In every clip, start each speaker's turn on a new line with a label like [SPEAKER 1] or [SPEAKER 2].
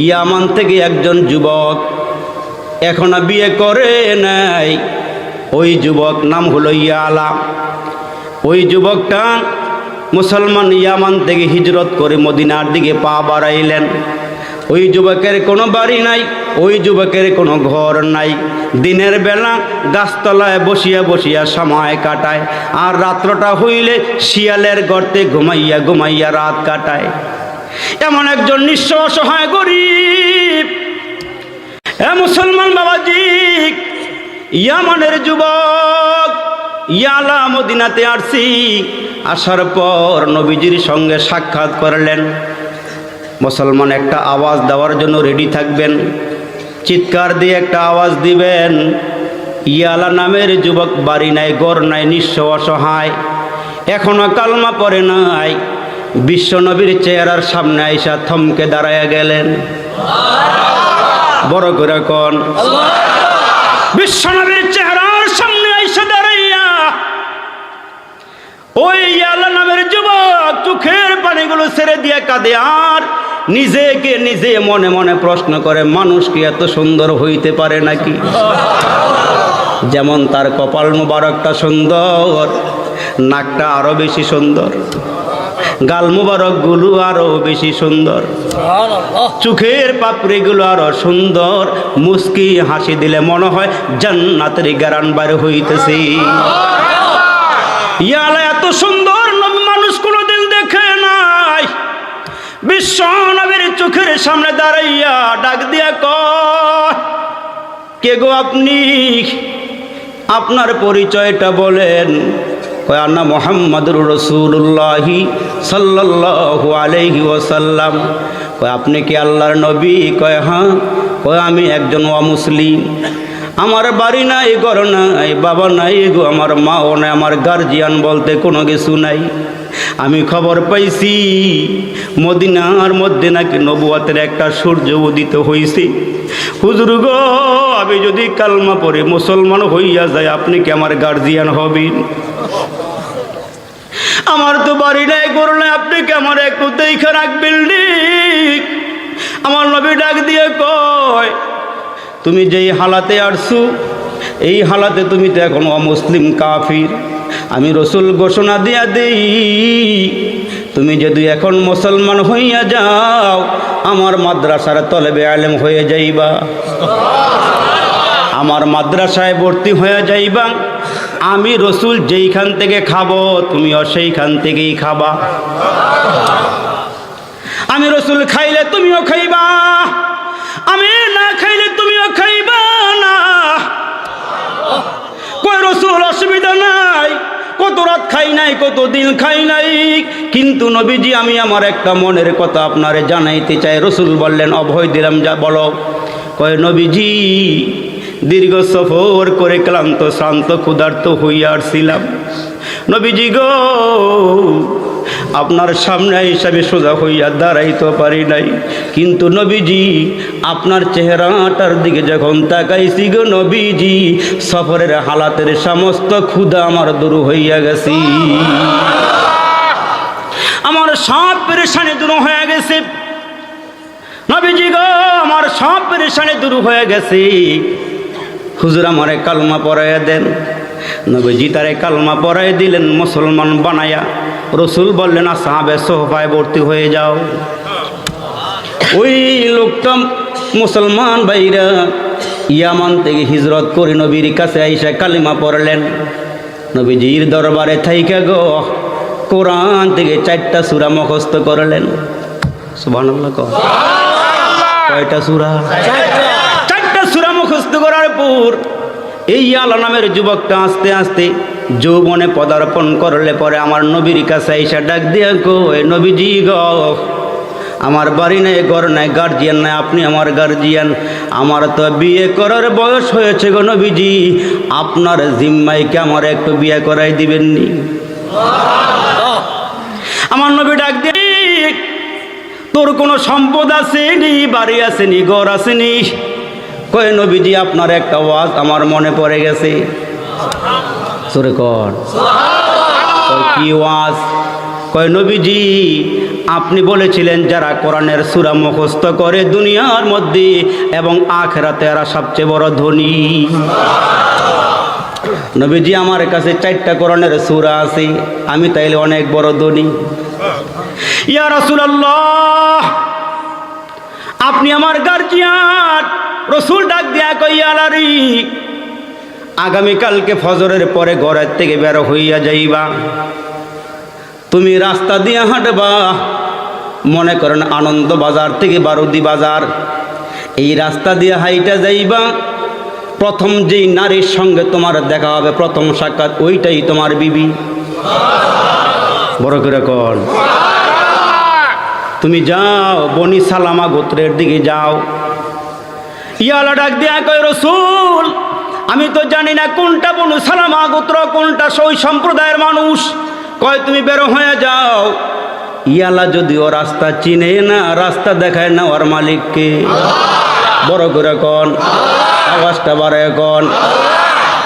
[SPEAKER 1] ইয়ামান থেকে একজন যুবক এখনো বিয়ে করে নাই। ওই যুবক নাম হলো ইয়ালা। ওই যুবকটা মুসলমান ইয়ামান থেকে হিজরত করে মদিনার দিকে পা বাড়াইলেন। ওই যুবকের কোনো বাড়ি নাই, ওই যুবকের কোনো ঘর নাই। দিনের বেলা গাছতলায় বসিয়া বসিয়া সময় কাটায়, আর রাত্রটা হইলে শিয়ালের গর্তে ঘুমাইয়া ঘুমাইয়া রাত কাটায়। এমন একজন নিঃস্ব অসহায় গরিব মুসলমান বাবাজি, ইয়ামানের যুবক ইয়ালা মদিনাতে আসছি। আসার পর নবীজির সঙ্গে সাক্ষাৎ করলেন। মুসলমান একটা আওয়াজ দেওয়ার জন্য রেডি থাকবেন, চিৎকার দিয়ে একটা আওয়াজ দিবেন। ইয়ালা নামের যুবক বাড়ি নাই, ঘর নাই, নিঃস্ব অসহায়, এখনো কালমা পড়ে নাই। বিশ্ব নবীর চেহারার সামনে আইসা থমকে দাঁড়ায়া গেলেন। বড় করে কোন বিশ্ব নবীর চেহারার সামনে আইসা দাঁড়াইয়া ওই ইয়ালা নামের যুবক চোখের পানিগুলো ছেড়ে দিয়ে কাঁদে, আর নিজেকে নিজে মনে মনে প্রশ্ন করে, মানুষ কি এত সুন্দর হইতে পারে নাকি? যেমন তার কপাল মুবারকটা সুন্দর, নাকটা আরো বেশি সুন্দর, গাল মুবারক গুলো আরো বেশি সুন্দর, চোখের পাপড়িগুলো আরো সুন্দর। মুস্কি হাসি দিলে মনে হয় জান্নাতের গারান বাইরে হইতেছে। ইয়ালা এত সুন্দর মানুষ কোনোদিন দেখে নাই। বিশ্ব নবীর চোখের সামনে দাঁড়াইয়া ডাক দিয়া কয়, কে গো আপনি? আপনার পরিচয়টা বলেন। কয় আন্না মুহাম্মাদুর রাসূলুল্লাহি সাল্লাল্লাহু আলাইহি ওয়াসাল্লাম। কয় আপনি কি আল্লাহর নবী? কয় হ্যাঁ। কয় আমি একজন অমুসলিম, আমার বাড়ি নাই, ঘর নাই, বাবা নাই গো, আমার মাও নাই, আমার গার্জিয়ান বলতে কোনো কিছু নাই। আমি খবর পাইছি মদিনার মধ্যে নাকি নবুয়তের একটা সূর্য উদিত হইছে। হুজুর গো, আমি যদি কালমা পড়ে মুসলমান হইয়া যায়, আপনি কি আমার গার্জিয়ান হবেন? আমার তো বাড়ি নাই, ঘর নাই, আপনি কি আমার একটু দেখে রাখবেন? আমার নবী ডাক দিয়ে কয়, তুমি যেই হালাতে আসছো এই হালাতে তুমি তো এখন অমুসলিম কাফির। আমি রসুল ঘোষণা দিয়া দেই, তুমি যদি এখন মুসলমান হইয়া যাও, আমার মাদ্রাসার তলেবে আলেম হয়ে যাইবা, আমার মাদ্রাসায় ভর্তি হয়ে যাইবা। আমি রসুল যেইখান থেকে খাবো তুমিও সেইখান থেকেই খাবা। আমি রসুল খাইলে তুমিও খাইবা, আমি না খাইলে তুমিও খাইবা না। কই রসুল অসুবিধা নাই, কত রাত খাই নাই, কত দিন খাই নাই, কিন্তু নবীজি আমি আমার একটা মনের কথা আপনারে জানাইতে চাই। রসুল বললেন, অভয় দিলাম, যা বলো। কয় নবীজি দীর্ঘ সফর করে ক্লান্ত শ্রান্ত ক্ষুধার্ত হইয়া আসছিলাম। নবীজি গো, আপনার সামনে হিসাবে সোজা হইয়া দাঁড়াইতে পারি নাই, কিন্তু নবীজি আপনার চেহারাটার দিকে যখন তাকাইছি গো নবীজি, সফরের হালাতের সমস্ত ক্ষুধা আমার দূর হইয়া গেছি, আমার সব পেরেশানি দূর হয়ে গেছে। নবীজি গো, আমার সব পেরেশানি দূর হয়ে গেছে। হুজুর আমারে কালমা পড়াইয়া দেন। নবীজি তারে কালমা পড়াই দিলেন, মুসলমান বানায়া। রসুল বললেন, আসহাবে সোহবায় ভর্তি হয়ে যাও। ওই লোকটা মুসলমান ভাইরা ইয়ামান থেকে হিজরত করে নবীর কাছে আইসা কালিমা পড়লেন। নবীজির দরবারে থাইকা গো কোরআন থেকে 4টা সূরা মুখস্থ করলেন। সুবহানাল্লাহ। কয়টা সূরা? 4টা সূরা মুখস্থ করার পর এই ইয়ালা নামের যুবকটা আস্তে আস্তে যৌবনে পদার্পণ করলে পরে আমার নবীর কাছে আইসা ডাক দিয়া কই, নবীজি গো, আমার বাড়ি নাই, ঘর নাই, গার্জিয়ান নাই, আপনি আমার গার্জিয়ান। আমার তো বিয়ে করার বয়স হয়েছে গো নবীজি, আপনার জিম্মাইকে আমার একটু বিয়ে করাই দিবেননি? আমার নবী ডাক দিয়ে, তোর কোনো সম্পদ আছে নি, বাড়ি আছে নি, ঘর আছে নি? কয় নবীজি আপনার একটা ওয়াজ আমার মনে পড়ে গেছে। সুরে কর, কি ওয়াজ? কয় নবীজি আপনি বলেছিলেন যারা কোরআনের সূরা মুখস্থ করে দুনিয়ার মধ্যে এবং আখিরাতে এরা সবচেয়ে বড় ধনী। নবীজি আমার কাছে 4টা কোরআনের সূরা আছে, আমি তাইলে অনেক বড় ধনী। ইয়া রাসূলুল্লাহ, আপনি আমার গার্জিয়ান। রসুল ডাক দিয়া কইয়া লারি, আগামীকালকে ফজরের পরে ঘরের থেকে বের হইয়া যাইবা, তুমি রাস্তা দিয়ে হাঁটবা, মনে করেন আনন্দ বাজার থেকে বারুদি বাজার, এই রাস্তা দিয়ে হাইটা যাইবা। প্রথম যেই নারীর সঙ্গে তোমার দেখা হবে, প্রথম সাক্ষাৎ, ওইটাই তোমার বিবি। বড় করে কর, তুমি যাও বনি সালামা গোত্রের দিকে যাও। ইয়ালা ডাক দিয়া কয়, রসুল আমি তো জানি না কোনটা বনু সালামা গোত্র, কোনটা ওই সম্প্রদায়ের মানুষ। কয় তুমি বেরো হয়ে যাও। ইয়ালা যদিও রাস্তা চিনে না, রাস্তা দেখায় না ওর মালিককে। বড় করে কন, আওয়াজটা বাড়ায় কন।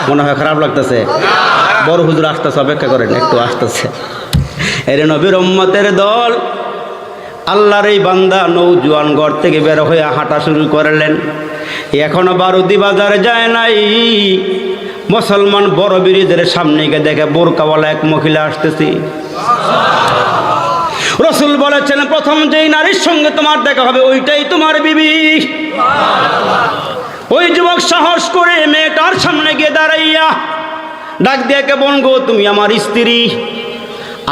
[SPEAKER 1] মনে হয় খারাপ লাগতেছে? বড় হুজুর আসতেছে, অপেক্ষা করেন, একটু আসতেছে। এর নবীর উম্মতের দল, আল্লাহর এই বান্দা নৌজওয়ান ঘর থেকে বের হয়ে হাঁটা শুরু করলেন। এখনো বারুদি বাজারে যায় নাই। মুসলমান বড় বিরিদের সামনে গিয়ে দেখে বোরকাওয়ালা এক মহিলা আসতেছে। রসুল বলেছেন, প্রথম যেই নারীর সঙ্গে তোমার দেখা হবে ওইটাই তোমার বিবি। ওই যুবক সাহস করে মেয়েটার সামনে গিয়ে দাঁড়াইয়া ডাক দিয়ে কে বলগো, তুমি আমার স্ত্রী।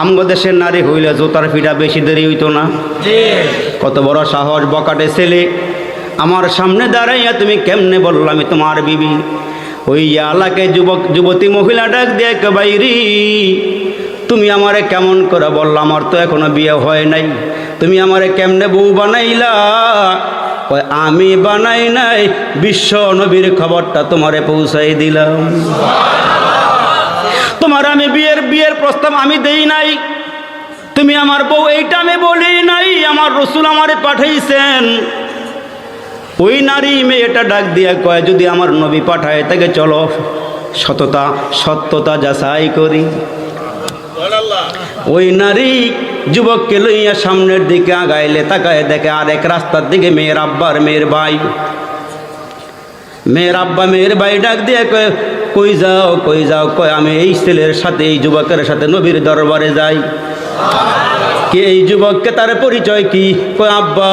[SPEAKER 1] আমগো দেশের নারী হইলে জোতার ফিটা বেশি দেরি হইতো না। কত বড় সাহস, বকাটে ছেলে আমার সামনে দাঁড়াইয়া তুমি কেমনে বললো আমি তোমার বিবি? ওই এলাকায় যুবতী মহিলা ডাক দিয়ে কে বাইরি, তুমি আমারে কেমন করে বললো? আমার তো এখনো বিয়ে হয় নাই, তুমি আমারে কেমনে বউ বানাইলা? আমি বানাই নাই, বিশ্ব নবীর খবরটা তোমারে পৌঁছাই দিলাম। তোমার আমি বিয়ের প্রস্তাব আমি দেই নাই, তুমি আমার বউ এইটা আমি বলি নাই, আমার রসুল আমারে পাঠাইছেন। ওই নারী মেয়েটা ডাক দিয়া কয়, যদি আমার নবী পাঠায় তাকে চলো সত্যতা যাচাই করি। ওই নারী যুবককে লইয়া সামনের দিকে আগাইলে তাকায় দেখে আরেক রাস্তার দিকে মেয়ের আব্বার মেয়ের ভাই। মেয়ের আব্বা মেয়ের ভাই ডাক দিয়ে কয়, কই যাও কই যাও? কয় আমি এই ছেলের সাথে, এই যুবকের সাথে নবীর দরবারে যাই। কে এই যুবককে, তার পরিচয় কি? কয় আব্বা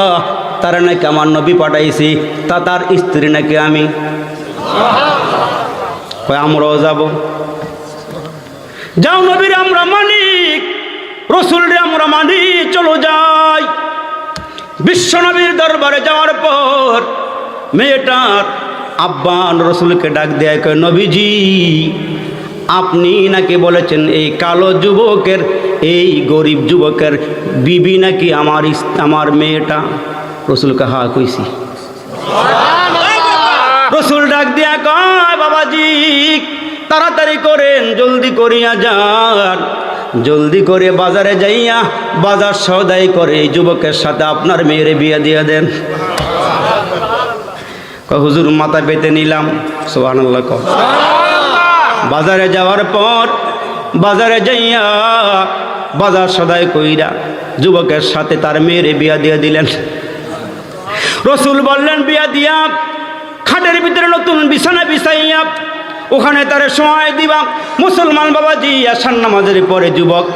[SPEAKER 1] তারা নাকি আমার নবী পাঠাইছি, তার স্ত্রী নাকি আমি। কয় আমরাও যাব। যাও নবীর আমরা মালিক, রসুল রে আমরা মানি, চলো যাই। বিশ্ব নবীর দরবারে যাওয়ার পর মেয়েটার আব্বা রসুলকে ডাক দেয়, কয় নবীজি আপনি নাকি বলেছেন এই কালো যুবকের, এই গরিব যুবকের বিবি নাকি আমার মেয়েটা? রসুলকে হা কইছি। রসুল ডাক দিয়া কয়, বাবাজি তাড়াতাড়ি করেন, জলদি করিয়া যান, জলদি করে বাজারে যাইয়া বাজার সওদাই করে এই যুবকের সাথে আপনার মেয়ের বিয়ে দিয়ে দেন। হুজুর মাথা পেতে নিলাম। সুবহানাল্লাহ। বাজারে যাওয়ার পর বাজারে যাইয়া বাজার সদাই কইরা যুবকের সাথে তার মেয়ের বিয়া দিয়ে দিলেন। রসুল বললেন, বিয়া দিয়া খাটের ভিতরে নতুন বিছানা বিছাইয়া ওখানে তার সময় দিবা। মুসলমান বাবাজি আসার নামাজের পরে যুবক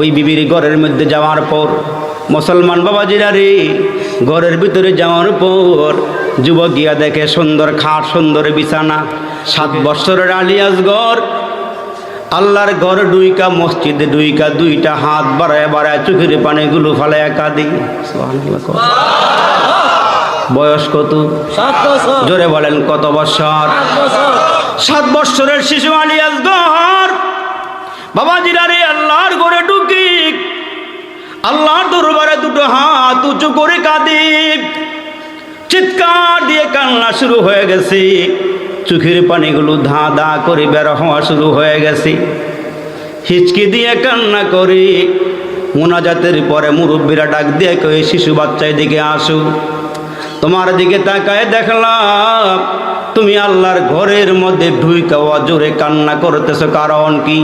[SPEAKER 1] ওই বিবির ঘরের মধ্যে যাওয়ার পর, মুসলমান বাবাজিরা রে, ঘরের ভিতরে যাওয়ার পর যুবক গিয়া দেখে সুন্দর খাট, সুন্দর বিছানা। 7 বছরের আলিয়াস ঘর, আল্লাহর ঘর ডুইকা, মসজিদে ডুইকা, 2টা হাত বাড়ায় বাড়ায় চোখের পানিগুলো ফালায় কাঁদি। বয়স কত? 7 বছর। জোরে বলেন কত বছর? 7 বছরের শিশু আলিয়াস ঘর। বাবাজিরা রে, আল্লাহর ঘরে ঢুকি, আল্লাহর দরবারে 2টো হাত উঁচু করে কাঁদি, চিৎকার দিয়ে কান্না শুরু হয়ে গেছে। চোখের পানিগুলো ধা ধা করে বের হওয়া শুরু হয়ে গেছে। হিচকি দিয়ে কান্না করে মোনাজাতের পরে মুরব্বীরা ডাক দিয়ে কয়ে, শিশু বাচ্চার দিকে আসো, তোমার দিকে তাকায় দেখলাম তুমি আল্লাহর ঘরের মধ্যে ঢুইকা জোরে কান্না করতেছো, কারণ কি?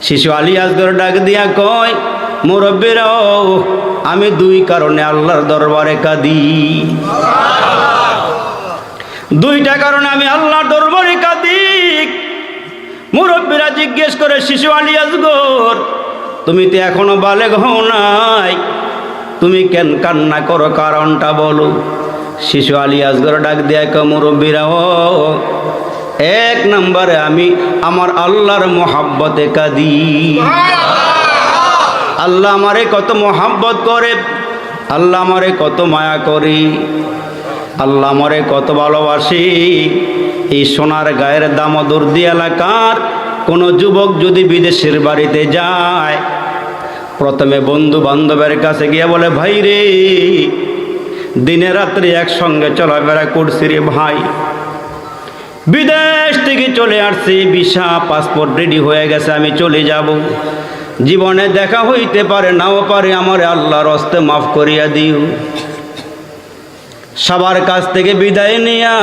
[SPEAKER 1] শিশু আলী আসগর ডাক দিয়া কয়, মুরব্বীরাও, আমি দুই কারণে আল্লাহর দরবারে কাঁদি। দুইটা কারণে আমি আল্লাহর দরবারে কাঁদি। মুরব্বীরা জিজ্ঞেস করে, শিশু আলী আসগর, তুমি তো এখনো বালেগ হও নাই, তুমি কেন কান্না করো, কারণটা বলো। শিশু আলী আসগর ডাক দেয়, মুরব্বীরাও, এক নম্বরে আমি আমার আল্লাহর মোহাব্বতে কাঁদি। আল্লাহ আমারে কত মোহাব্বত করে, আল্লাহ আমারে কত মায়া করে, আল্লাহ আমারে কত ভালোবাসে। এই সোনার গায়ের দামোদরদি এলাকার কোনো যুবক যদি বিদেশের বাড়িতে যায়, প্রথমে বন্ধু বান্ধবের কাছে গিয়ে বলে, ভাই রে, দিনে রাত্রে একসঙ্গে চলাফেরা করছি রে ভাই, বিদেশ থেকে চলে আসছি, ভিসা পাসপোর্ট রেডি হয়ে গেছে, আমি চলে যাব, জীবনে দেখা হইতে পারে নাও পারে, আমার আল্লাহর হস্তে মাফ করিয়া দিও। সবার কাছ থেকে বিদায় নিয়া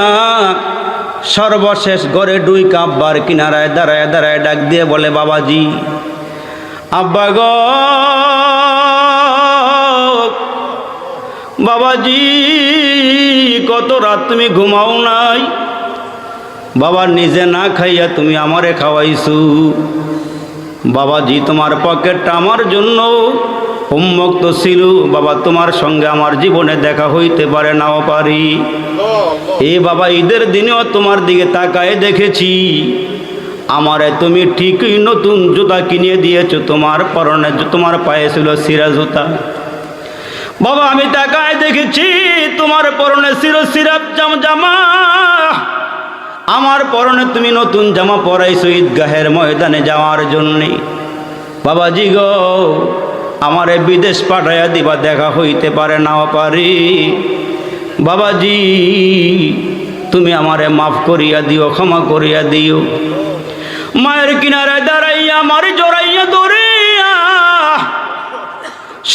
[SPEAKER 1] সর্বশেষ ঘরে 2 কাপ বার কিনারায় দাঁড়ায় দাঁড়ায় ডাক দিয়ে বলে, বাবাজি, আব্বা গো, বাবাজি, কত রাত তুমি ঘুমাও নাই, বাবা নিজে না খাইয়া তুমি আমারে খাওয়াইছু, বাবাজি তোমার পকেটটা আমার জন্য উন্মুক্ত ছিল, বাবা তোমার সঙ্গে আমার জীবনে দেখা হইতে পারে নাও পারি, এ বাবা ঈদের দিনেও তোমার দিকে তাকায় দেখেছি, আমারে তুমি ঠিকই নতুন জুতা কিনে দিয়েছো, তোমার পরনে তোমার পায়ে ছিল সিরা জুতা, বাবা আমি তাকায় দেখেছি তোমার পরনে ছিল সিরাপ জামা, আমার পরনে তুমি নতুন জামা পরাইছো ঈদগাহের ময়দানে যাওয়ার জন্যে, বাবাজি গো, আমারে বিদেশ পাঠাইয়া দিবা, দেখা হইতে পারে নাও পারি, বাবাজি তুমি আমারে মাফ করিয়া দিও, ক্ষমা করিয়া দিও। মায়ের কিনারে দাঁড়াইয়া আমার জড়াইয়া ধরিয়া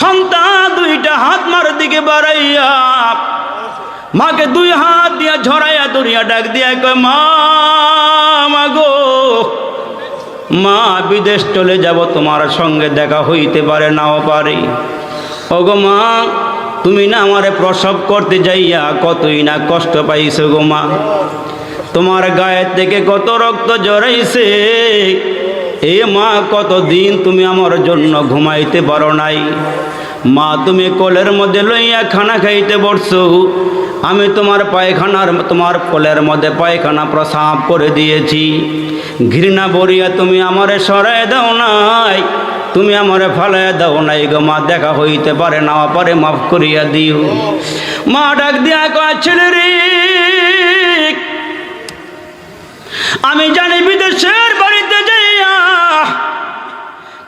[SPEAKER 1] সন্তান 2টা হাত মার দিকে বাড়াইয়া মাকে 2 হাত দিয়া ঝরাইয়া ধরিয়া ডাক দিয়া কয়, মা, মাগো, মা বিদেশ চলে যাব, তোমার সঙ্গে দেখা হইতে পারে নাও পারে, ওগো মা, তুমি না আমারে প্রসব করতে যাইয়া কতই না কষ্ট পাইছো গো মা, তোমার গায়ের থেকে কত রক্ত জড়াইছে, এ মা, কতদিন তুমি আমার জন্য ঘুমাইতে পারো নাই, মা তুমি কোলের মধ্যে লইয়া খানা খাইতে বসছো, আমি তোমার তোমার কোলের মধ্যে পায়খানা প্রসাব করে দিয়েছি, ঘৃণা বরিয়া তুমি আমারে সরাই দাও নাই, তুমি আমারে ফালাইয়া দাও নাই গো মা, দেখা হইতে পারে না পারে, মাফ করিয়া দিও। মা ডাক দিয়া কয়, ছেলে রে, আমি জানি বিদেশের বাড়িতে যাইয়া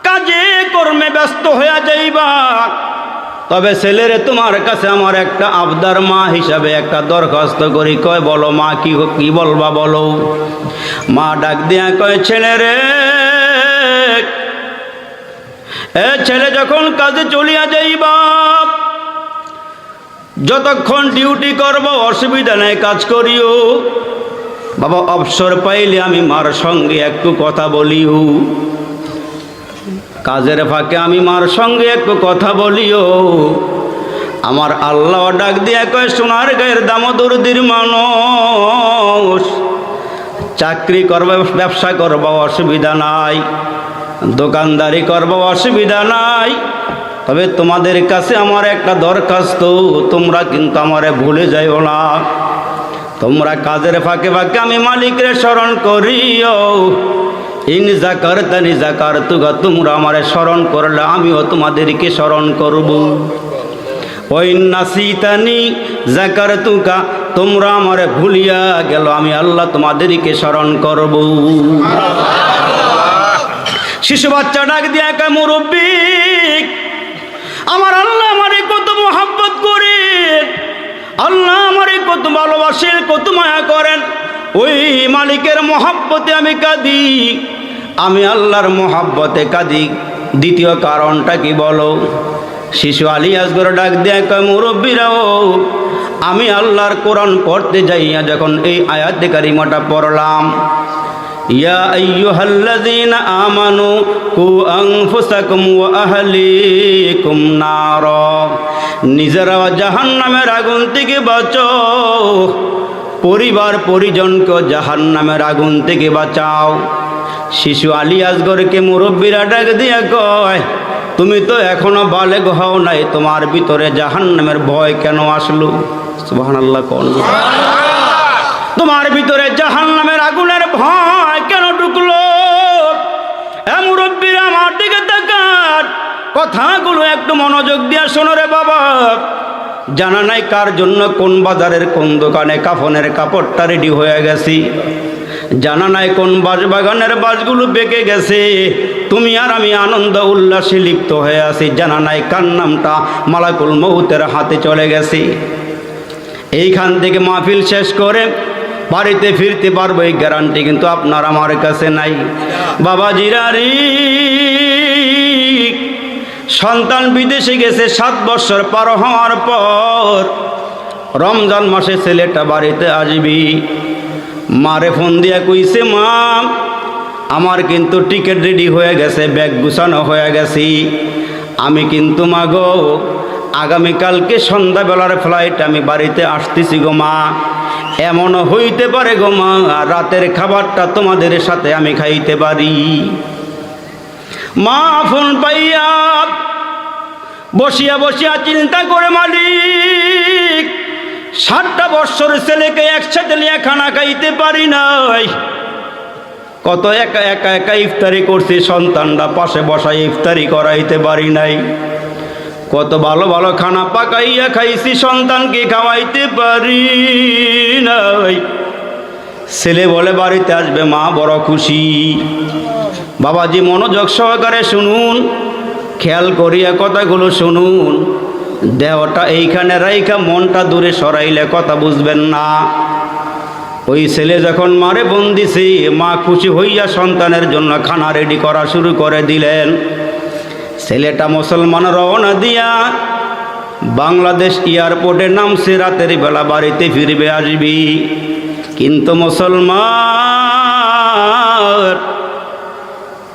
[SPEAKER 1] কাজে কর্মে ব্যস্ত হইয়া যাইবা, তবে ছেলেরে তোমার কাছে আমার একটা আবদার মা হিসাবে একটা দরখাস্ত করি। কয়, বলো মা, কি বলবা বলো। মা ডাক দিয়া কয়, ছেলে রে, ছেলে যখন কাজে চলিয়া যাইবা, যতক্ষণ ডিউটি করব অসুবিধা নেই, কাজ করিও, বাবা অবসর পাইলে আমি মার সঙ্গে একটু কথা বলিও, কাজের ফাঁকে আমি মার সঙ্গে একটু কথা বলিও। আমার আল্লাহ ডাক দিয়া কয়, সোনার গায়ের দামোদরদির মানুষ, চাকরি করবে, ব্যবসা করবো অসুবিধা নাই, দোকানদারি করবো অসুবিধা নাই, তবে তোমাদের কাছে আমার একটা দরখাস্ত, তোমরা কিন্তু আমারে ভুলে যাইও না, তোমরা কাজের ফাঁকে ফাঁকে আমি মালিকের স্মরণ করিও, ইন যাকারতানি যাকারতুকা, তোমরা আমারে স্মরণ করলে আমিও তোমাদেরকে স্মরণ করব, ওইন নাসিতানি যাকারতুকা, তোমরা আমারে ভুলিয়া গেল আমি আল্লাহ তোমাদেরকে স্মরণ করব। শিশু বাচ্চা ডাক দিয়া কয়, মুরব্বি, আমার আল্লাহ আমারে কত মোহাব্বত করে, আল্লাহ আমারে কত ভালোবাসেন, কত মায়া করেন, ওই মালিকের মোহাব্বতে আমি কাঁদি, আমি আল্লাহর মোহাব্বতে কাঁদি, দ্বিতীয় কারণটা কি বলো। শিশু আলী আসগর ডাক দেয়, কয়, মুরব্বীরাও, আমি আল্লাহর কোরআন পড়তে যাইয়া যখন এই আয়াতে কারিমাটা পড়লাম, ইয়া আইয়ুহাল্লাযীনা আমানু কু আনফুসাকুম ওয়া আহলিকুম নারা, নিজেরা জাহান্নামের আগুন থেকে বাঁচাও, পরিবার পরিজনকে জাহান্নামের আগুন থেকে বাঁচাও। শিশু আলী আসগরকে মুরব্বীরা ডাক দিয়া কয়, তুমি তো এখনো বালেগ হও নাই, তোমার ভিতরে জাহান্নামের ভয় কেন আসলো? সুবহানাল্লাহ কোন, তোমার ভিতরে জাহান্নামের আগুনের ভয় কেন ঢুকলো? এ মুরব্বীরা আমার দিকে তাকান, কথাগুলো একটু মনোযোগ দিয়া শোনো রে বাবা। জানা নাই কার জন্য কোন বাজারের কোন দোকানে কাফনের কাপড়টা রেডি হয়ে গেছি, জানা নাই কোন বাঁশবাগানের বাঁশগুলো বেঁকে গেছে, তুমি আর আমি আনন্দ উল্লাসে লিপ্ত হয়ে আছি, জানা নাই কার নামটা মালাকুল মউতের হাতে চলে গেছে। এইখান থেকে মাহফিল শেষ করে বাড়িতে ফিরতে পারবো এই গ্যারান্টি কিন্তু আপনার আমার কাছে নাই। বাবাজিরারি সন্তান বিদেশে গেছে 7 বছর পার হওয়ার পর রমজান মাসে ছেলেটা বাড়িতে আসবি। মারে ফোন দিয়া কইছে, মা আমার কিন্তু টিকিট রেডি হয়ে গেছে, ব্যাগ গুছানো হয়ে গেছি, আমি কিন্তু মা গো আগামীকালকে সন্ধ্যাবেলার ফ্লাইট আমি বাড়িতে আসতেছি গো মা। এমনও হইতে পারে গো মা রাতের খাবারটা তোমাদের সাথে আমি খাইতে পারি। মা ফোন পাইয়া বসিয়া বসিয়া চিন্তা করে, মালিক 7টা বৎসর ছেলেকে একসাথে নিয়ে খানা খাইতে পারি নাই, কত একা একা একা ইফতারি করছি, সন্তানরা পাশে বসাই ইফতারি করাইতে পারি নাই, কত ভালো ভালো খানা পাকাইয়া খাইছি, সন্তানকে খাওয়াইতে পারি নাই। ছেলে বলে বাড়িতে আসবে, মা বড় খুশি। বাবাজি মনোযোগ সহকারে শুনুন, খেয়াল করিয়া কথাগুলো শুনুন, দেহটা এইখানে রাইখা মনটা দূরে সরাইলে কথা বুঝবেন না। ওই ছেলে যখন মারে ফোন দিছে, মা খুশি হইয়া সন্তানের জন্য খানা রেডি করা শুরু করে দিলেন। ছেলেটা মুসলমান রওনা দিয়া বাংলাদেশ এয়ারপোর্টে নামছে, রাতের বেলা বাড়িতে ফিরবে আসবি। কিন্তু মুসলমান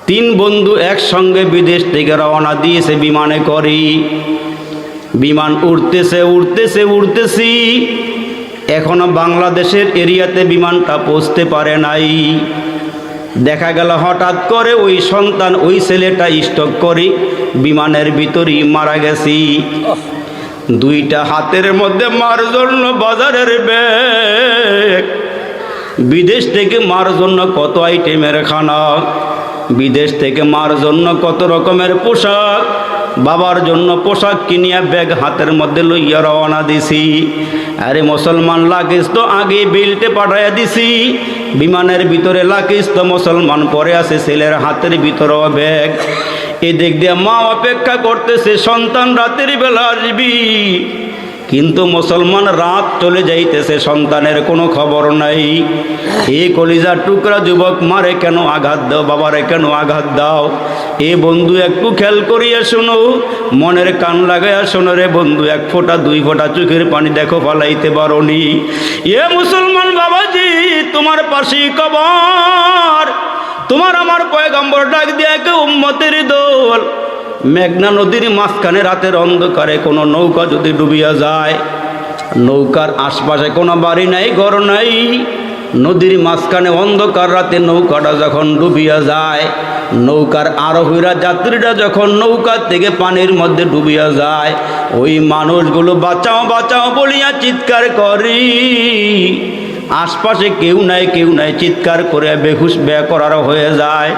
[SPEAKER 1] 3 বন্ধু একসঙ্গে বিদেশ থেকে রওনা দিয়েছে বিমানে করি। বিমান উড়তেছে উড়তেছে উড়তেছি, এখনো বাংলাদেশের এরিয়াতে বিমানটা পৌঁছতে পারে নাই। দেখা গেল হঠাৎ করে ওই সন্তান ওই ছেলেটা স্ট্রোক করে বিমানের ভিতরই মারা গেছি। 2টা হাতের মধ্যে মার জন্য বাজারের ব্যাগ, বিদেশ থেকে মার জন্য কত আইটেমের খানা, বিদেশ থেকে মার জন্য কত রকমের পোশাক, বাবার জন্য পোশাক কিনিয়া ব্যাগ হাতের মধ্যে লইয়া রওনা দিছি। আরে মুসলমান লাগেজ তো আগে বেল্টে পাঠাইয়া দিছি, বিমানের ভিতরে লাগেজ তো মুসলমান পরে আছে, ছেলের হাতের ভিতরেও ব্যাগ। এদিক দিয়ে মা অপেক্ষা করতেছে সন্তান রাতের বেলা আসবি, কিন্তু মুসলমান রাত চলে যাইতেছে, সন্তানের কোনো খবর নাই। এই কলিজার টুকরা যুবক মারে কেন আঘাত দাও, বাবারে কেন আঘাত দাও? এ বন্ধু একটু খেয়াল করিয়া শোনো, মনের কান লাগাইয়া শোনো রে বন্ধু, 1 ফোঁটা 2 ফোঁটা চোখের পানি দেখো ফালাইতে পারোনি। এ মুসলমান বাবাজি, তোমার পাশেই কবর, তোমার আমার পয়গম্বর ডাক দিয়া কে উম্মতের দল। মেঘনা নদীর মাঝখানে রাতের অন্ধকারে কোনো নৌকা যদি ডুবিয়া যায়, নৌকার আশপাশে কোনো বাড়ি নাই, ঘর নাই, নদীর মাঝখানে অন্ধকার রাতে নৌকাটা যখন ডুবিয়া যায়, নৌকার আরোহীরা যাত্রীরা যখন নৌকা থেকে পানির মধ্যে ডুবিয়া যায়, ওই মানুষগুলো বাঁচাও বাঁচাও বলিয়া চিৎকার করি, আশপাশে কেউ নাই কেউ নাই, চিৎকার করে বেহুশ বেকরার হয়ে যায়।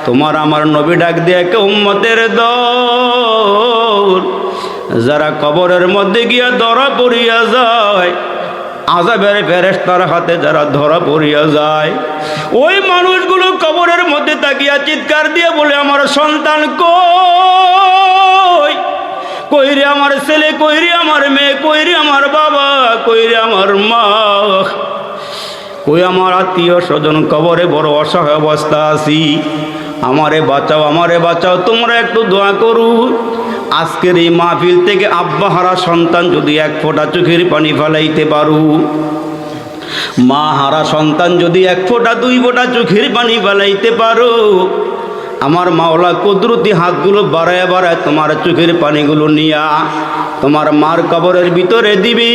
[SPEAKER 1] তোমার আমার নবী ডাক দিয়ে কে উম্মতের দল, যারা কবরের মধ্যে গিয়া ধরা পড়িয়া যায়, আযাবের ফেরেশতার হাতে যারা ধরা পড়িয়া যায়, ওই মানুষগুলো কবরের মধ্যে তাকিয়া চিৎকার দিয়ে বলে, আমার সন্তান কই, কই রে আমার ছেলে, কই রে আমার মেয়ে, কই রে আমার বাবা, কই রে আমার মা, কই আমার আত্মীয় স্বজন, কবরে বড় অসহায় অবস্থা আছি, আমারে বাঁচাও আমারে বাঁচাও, তোমরা একটু দোয়া করু। আজকের এই মাহফিল থেকে আব্বা হারা সন্তান যদি 1 ফোঁটা চোখের পানি ফেলাইতে পারু, মা হারা সন্তান যদি 1 ফোঁটা 2 ফোঁটা চোখের পানি ফেলাইতে পারো, আমার মাওলা কুদরতি হাতগুলো বাড়ায় বাড়ায় তোমার চোখের পানিগুলো নিয়া তোমার মার কবরের ভিতরে দিবি।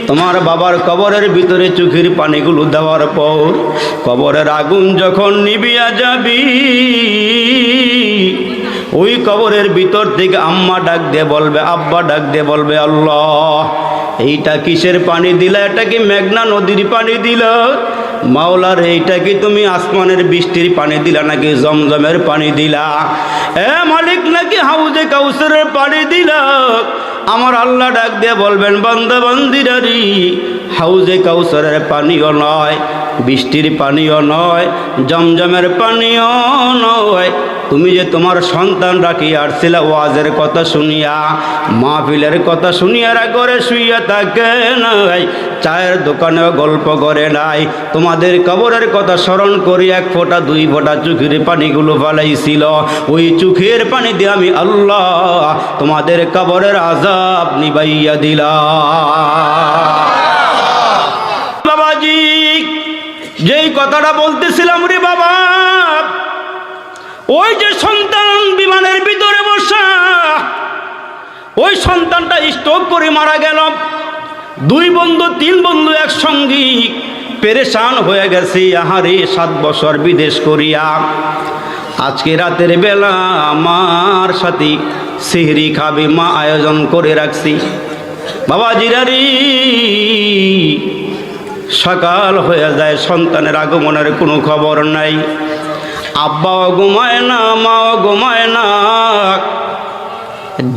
[SPEAKER 1] তোমার বাবার কবরের ভিতরে চোখের পানিগুলো দেওয়ার পর কবরের আগুন যখন নিভিয়া যাবি, ওই কবরের ভিতর থেকে আম্মা ডাক দিয়ে বলবে, আব্বা ডাক দিয়ে বলবে, আল্লাহ এইটা কিসের পানি দিলা? এটা কি মেঘনা নদীর পানি দিলা? মাওলার এইটা কি তুমি আসমানের বৃষ্টির পানি দিলা নাকি জমজমের পানি দিলা? এ মালিক নাকি হাউজে কাউসারের পানি দিলা? আমার আল্লাহ ডাক দিয়ে বলবেন, বান্দা বান্দিরারি, হাউজে কাউসারের পানিও নয়, বৃষ্টির পানিও নয়, জমজমের পানিও নয়, তুমি যে তোমার সন্তান রাখি আসছিলা ওয়াজের কথা শুনিয়া, মাহফিলের কথা শুনিয়া করে শুইয়া থাকে নাই, চায়ের দোকানেও গল্প করে নাই, তোমাদের কবরের কথা স্মরণ করি 1 ফোঁটা 2 ফোঁটা চোখের পানিগুলো ফালাইছিল। ওই চোখের পানি দিয়ে আমি আল্লাহ তোমাদের কবরের আযাব নিবাইয়া দিলাম। বাবাজি, যেই কথাটা বলতেছিলাম রে বাবা, ওই যে সন্তান বিমানের ভিতরে বসা, ওই সন্তানটা স্ট্রোক করে মারা গেল। 2 বন্ধু 3 বন্ধু একসঙ্গে পেরেশান হয়ে গেছে, আহারে 7 বছর বিদেশ করিয়া। আজকে রাতের বেলা আমার সাথে সিহরি খাবে মা আয়োজন করে রাখছি। বাবা জিরারি, সকাল হয়ে যায়, সন্তানের আগমনের কোনো খবর নাই। আব্বাও ঘুমায় না, মাও ঘুমায় না,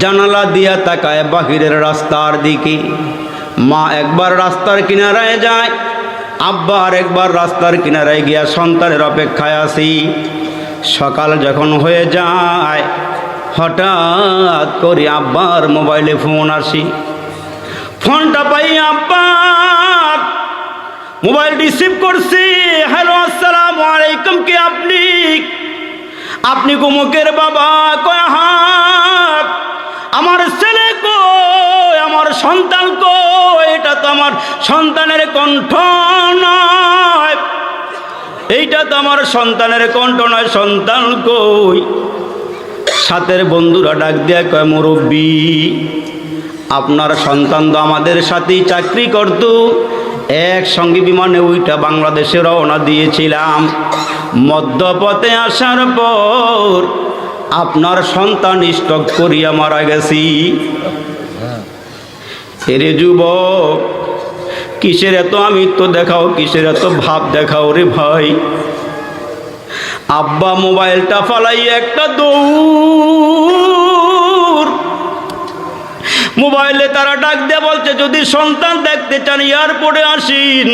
[SPEAKER 1] জানালা দিয়া তাকায় বাহিরের রাস্তার দিকে। মা একবার রাস্তার কিনারায় যায়, আব্বা আর একবার রাস্তার কিনারায় গিয়া সন্তানের অপেক্ষায় আছি। সকাল যখন হয়ে যায়, হঠাৎ করে আব্বার মোবাইলে ফোন আসি। ফোনটা পাই আব্বা মোবাইল রিসিভ করছি। হ্যালো, আসসালামু আলাইকুম, কে আপনি? আপনি গুমুকের বাবা? কয় হ্যাঁ। আমার ছেলে কই? আমার সন্তান কই? এটা তো আমার সন্তানের কণ্ঠ নয়, এইটা তো আমার সন্তানের কণ্ঠ নয়, সন্তান কই? সাথের বন্ধুরা ডাক দিয়া কয়, মুরব্বী, আপনার সন্তান তো আমাদের সাথেই চাকরি করত, একসঙ্গে বিমানে ওইটা বাংলাদেশে রওনা দিয়েছিলাম। মধ্যপথে আসার পর আপনার সন্তান স্ট্রোক করিয়া মারা গেছি। এরে যুবক, কিসের এত আমিত্ব দেখাও, কিসের এত ভাব দেখাও রে ভাই? আব্বা মোবাইলটা ফালাই একটা দৌড়। মোবাইলে তারা ডাক দিয়ে বলছে, যদি সন্তান দেখতে চান এয়ারপোর্টে আসিন,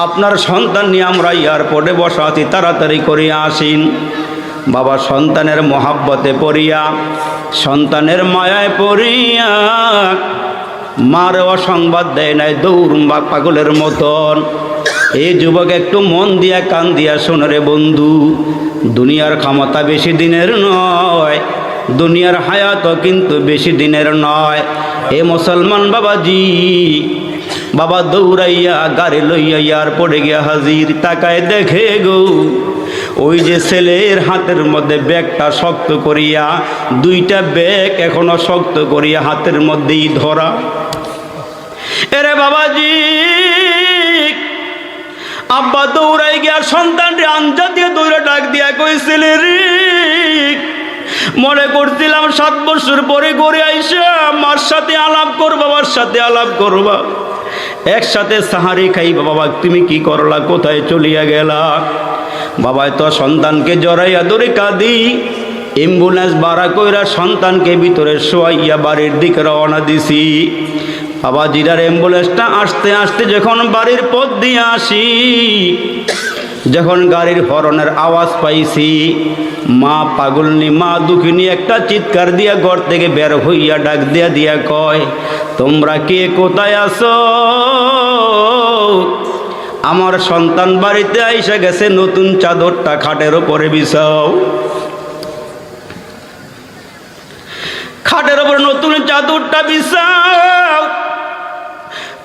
[SPEAKER 1] আপনার সন্তান নিয়ে আমরা এয়ারপোর্টে বসা আছি, তাড়াতাড়ি করে আসিন। বাবা সন্তানের মহাব্বতে পড়িয়া, সন্তানের মায়ায় পড়িয়া মার অসংবাদ দেয় নাই, দৌড় পাগলের মতন। এই যুবক একটু মন দিয়া কান দিয়া শোনো রে বন্ধু, দুনিয়ার ক্ষমতা বেশি দিনের নয়, দুনিয়ার হায়াতও কিন্তু বেশি দিনের নয়। এ মুসলমান বাবাজি, বাবা দৌড়াইয়া গাড়ি লইয়া এয়ারপোর্টে গিয়া হাজির। তাকায় দেখে গো, ওই যে ছেলের হাতের মধ্যে ব্যাগটা শক্ত করিয়া, 2টা ব্যাগ এখনো শক্ত করিয়া হাতের মধ্যেই ধরা। এরে বাবাজি, আব্বা দৌড়াই গিয়া সন্তানটি আঞ্জা দিয়ে দৌড়ে ডাক দিয়া কইছিল, রে মনে করছিলাম 7 বছর পরে ঘরে আইসা মার সাথে আলাপ করবা, বাবার সাথে আলাপ করবা, একসাথে সাহারি খাইবা। বাবা তুমি কি করলা, কোথায় চলিয়া গেলা? বাবা তো সন্তানকে জড়াইয়া ধরে কাঁদি, অ্যাম্বুলেন্স ভাড়া কইরা সন্তানকে ভিতরে শোয়াইয়া বাড়ির দিকে রওনা দিছি। বাবা জিরার অ্যাম্বুলেন্সটা আসতে আসতে যখন বাড়ির পথ দিয়ে আসি, যখন গাড়ির হরনের আওয়াজ পাইছি, মা পাগলনি, মা দুঃখিনী একটা চিৎকার দিয়া ঘর থেকে বের হইয়া ডাক দিয়া দিয়া কয়, তোমরা কে কোথায় আছো? আমার সন্তান বাড়িতে আইসা গেছে, নতুন চাদরটা খাটের ওপরে বিছাও। খাটের ওপরে নতুন চাদরটা বিছাও।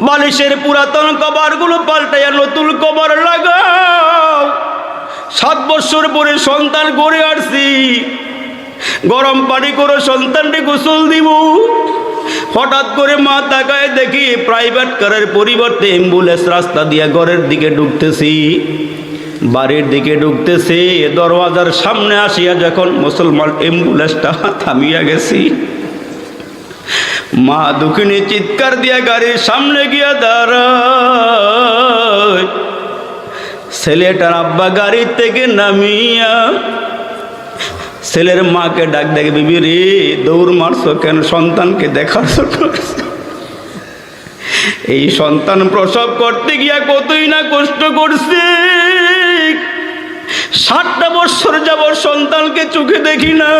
[SPEAKER 1] বালিশের পুরাতন কভারগুলো পাল্টাইয়া নতুন কভার লাগাও। 7 বছর পরে সন্তান গড়ে আসছি, গরম পানি করে সন্তানটি গোসল দিব। হঠাৎ করে মা তাকায় দেখি প্রাইভেট কারের পরিবর্তে অ্যাম্বুলেন্স রাস্তা দিয়ে ঘরের দিকে ঢুকতেছি, বাড়ির দিকে ঢুকতেছে। দরওয়াজার সামনে আসিয়া যখন মুসলমান অ্যাম্বুলেন্সটা থামিয়া গেছি, মা দুঃখিনী চিৎকার দিয়া গাড়ির সামনে গিয়া দাঁড়ায়। ছেলেটার আব্বা গাড়ি থেকে নামিয়া ছেলের মাকে ডাক দেখে, বিবি রে দৌড় মারছো কেন? সন্তানকে দেখার জন্য। এই সন্তান প্রসব করতে গিয়া কতই না কষ্ট করছে। 7টা বছর যাবত সন্তানকে চোখে দেখি না,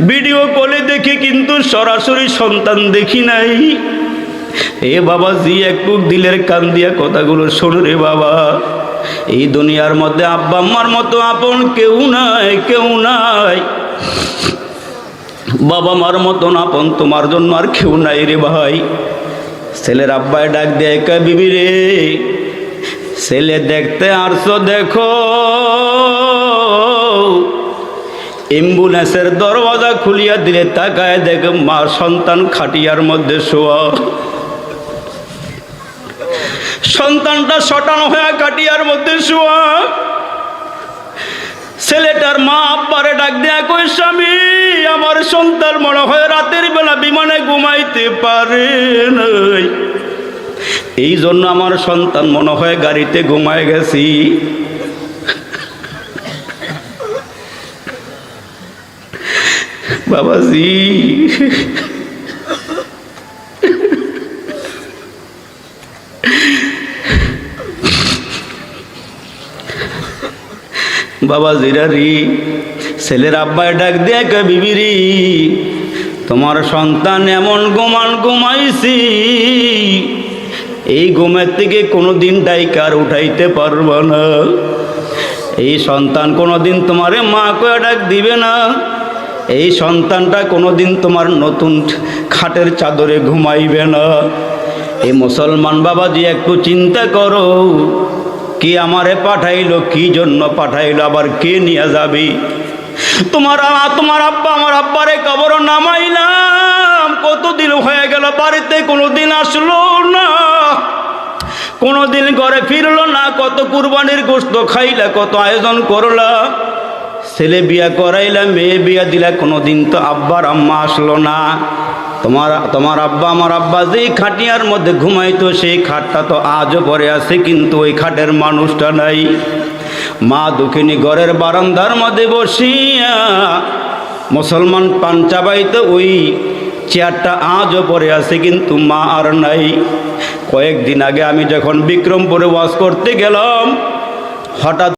[SPEAKER 1] ভিডিও কলে দেখি, কিন্তু সরাসরি সন্তান দেখি নাই। এ বাবা জি একটু দিলের কান দিয়া কথাগুলো শোন রে বাবা। এই দুনিয়ার মধ্যে আব্বা আম্মার মতো আপন কেউ নাই, কেউ নাই। বাবা মার মতন আপন তোমার জন্য আর কেউ নাই রে ভাই। ছেলের আব্বায় ডাক দেয়, কয় বিবি রে ছেলে দেখতে আসছো দেখো। অ্যাম্বুলেন্সের দরওয়াজা খুলিয়া দিলে তাকায় দেখ মা সন্তান খাটিয়ার মধ্যে শোয়া। সন্তানটা শটানো হয়ে কাটিয়ার মধ্যে শোয়া। ছেলেটার মা আব্বারে ডাক দেয়া কই, স্বামী আমার সন্তান মনে হয় রাতের বেলা বিমানে ঘুমাইতে পারে নাই, এই জন্য আমার সন্তান মনে হয় গাড়িতে ঘুমায় গেছি। বাবাজি বাবা জিরারি ছেলের আব্বায় ডাক দেয়, কে বিবিরি তোমার সন্তান এমন ঘুমাইছি, এই ঘুমের থেকে কোনোদিন ডাইকার উঠাইতে পারব না। এই সন্তান কোনোদিন তোমারে মা কয়ে ডাক দিবে না। এই সন্তানটা কোনোদিন তোমার নতুন খাটের চাদরে ঘুমাইবে না। এই মুসলমান বাবাজি একটু চিন্তা করো, কে আমারে পাঠাইলো, কি জন্য পাঠাইলো, আবার কে নিয়ে যাবি? তোমার আব্বা আমার আব্বারে কবর নামাইলাম, কতদিন হয়ে গেল বাড়িতে কোনোদিন আসলো না, কোনোদিন ঘরে ফিরলো না। কত কুরবানির গোশত খাইলা, কত আয়োজন করলা, ছেলে বিয়া করাইলা, মেয়ে বিয়া দিলা, কোনোদিন তো আব্বার আম্মা আসলো না। তোমার আব্বা আমার আব্বা যেই খাটিয়ার মধ্যে ঘুমাইতো সেই খাটটা তো আজও পরে আছে, কিন্তু ওই খাটের মানুষটা নাই। মা দুঃখিনী ঘরের বারান্দার মধ্যে বসিয়া মুসলমান পান চাবাইতো, ওই চেয়ারটা আজও পরে আছে, কিন্তু মা আর নাই। কয়েকদিন আগে আমি যখন বিক্রমপুরে ওয়াজ করতে গেলাম, হঠাৎ